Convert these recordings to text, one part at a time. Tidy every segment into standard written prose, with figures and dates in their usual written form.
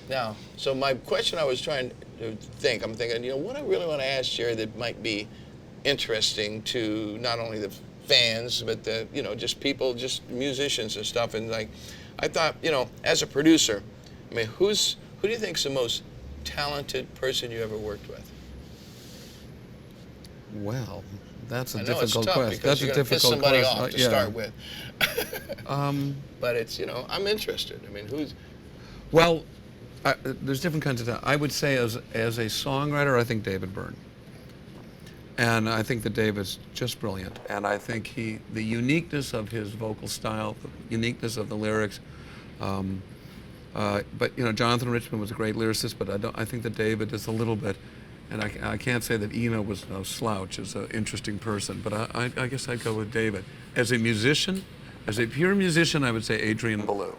Now, so my question I was trying to think, I'm thinking, what I really want to ask Jerry that might be interesting to not only the fans, but the, just people, just musicians and stuff. And like, I thought, as a producer, I mean, who do you think's the most talented person you ever worked with? Well, that's a I know difficult it's tough question. because That's a you got to piss difficult somebody question. off to Yeah. start with. But it's, I'm interested. I mean, who's... Well, there's different kinds of talent. I would say as a songwriter, I think David Byrne. And I think that Dave is just brilliant. And I think the uniqueness of his vocal style, the uniqueness of the lyrics. But Jonathan Richman was a great lyricist, but I think that David is a little bit, and I can't say that Eno was no slouch as an interesting person, but I guess I'd go with David. As a musician, as a pure musician, I would say Adrian Belew.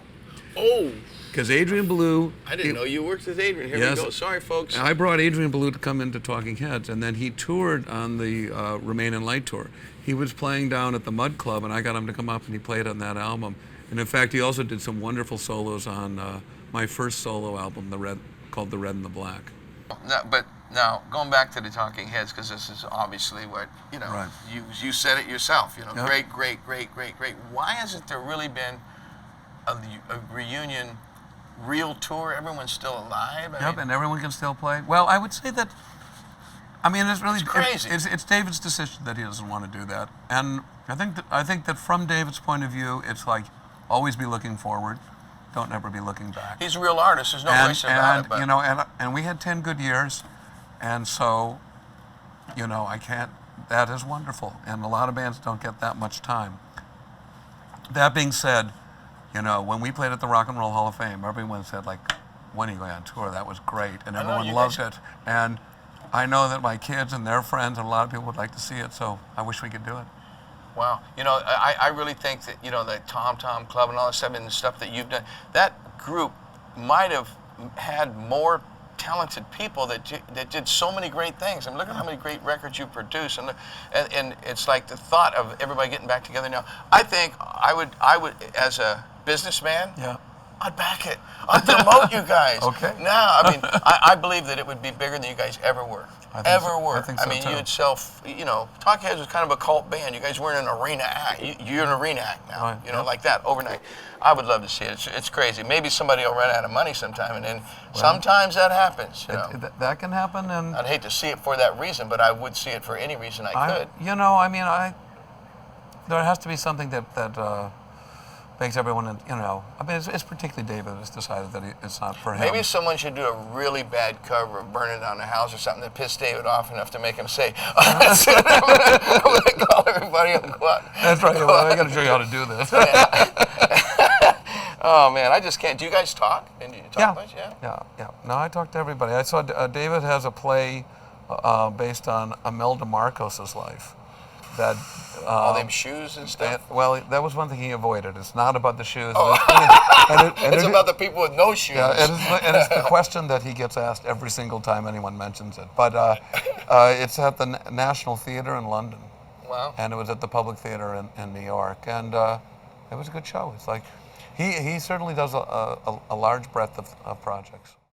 Oh! Because Adrian Belew... I didn't know you worked with Adrian. Here Yes. we go. Sorry, folks. I brought Adrian Belew to come into Talking Heads, and then he toured on the Remain in Light tour. He was playing down at the Mud Club, and I got him to come up, and he played on that album. And in fact, he also did some wonderful solos on my first solo album, called The Red and the Black. But now, going back to the Talking Heads, because this is obviously what, Right. you said it yourself, Yep. great. Why hasn't there really been a reunion real tour? Everyone's still alive. I mean, And everyone can still play. Well, I would say that, it's really... It's crazy. It's David's decision that he doesn't want to do that. And I think that from David's point of view, it's like, always be looking forward. Don't ever be looking back. He's a real artist. There's no question about it. But And we had 10 good years, and so, I can't. That is wonderful, and a lot of bands don't get that much time. That being said, when we played at the Rock and Roll Hall of Fame, everyone said, like, when are you going on tour? That was great, and everyone loved it. And I know that my kids and their friends and a lot of people would like to see it, so I wish we could do it. wow, I really think that the Tom Tom Club and all this stuff and the stuff that you've done, that group might have had more talented people that did so many great things. I mean, look at how many great records you produced, and it's like the thought of everybody getting back together now. I think I would as a businessman. Yeah. I'd back it. I'd promote you guys. Okay. No, I believe that it would be bigger than you guys ever were. I think so too. You'd sell, Talking Heads was kind of a cult band. You guys weren't an arena act. You're an arena act now, Right. Yep. like that, overnight. I would love to see it. It's crazy. Maybe somebody will run out of money sometime, and then sometimes that happens, That can happen, and... I'd hate to see it for that reason, but I would see it for any reason I could. There has to be something that makes everyone, it's particularly David has decided that it's not for him. Maybe someone should do a really bad cover of Burning Down the House or something that pissed David off enough to make him say, I'm going to call everybody up and go out. That's right. Well, I got to show you how to do this. Oh, man, I just can't. Do you guys talk? And do you talk much? Yeah. No, I talk to everybody. I saw David has a play based on Imelda Marcos's life. That all them shoes and stuff? Well, that was one thing he avoided. It's not about the shoes. Oh. It's about the people with no shoes. Yeah, and it's the question that he gets asked every single time anyone mentions it. But it's at the National Theatre in London. Wow. And it was at the Public Theatre in New York. And it was a good show. It's like, he certainly does a large breadth of projects.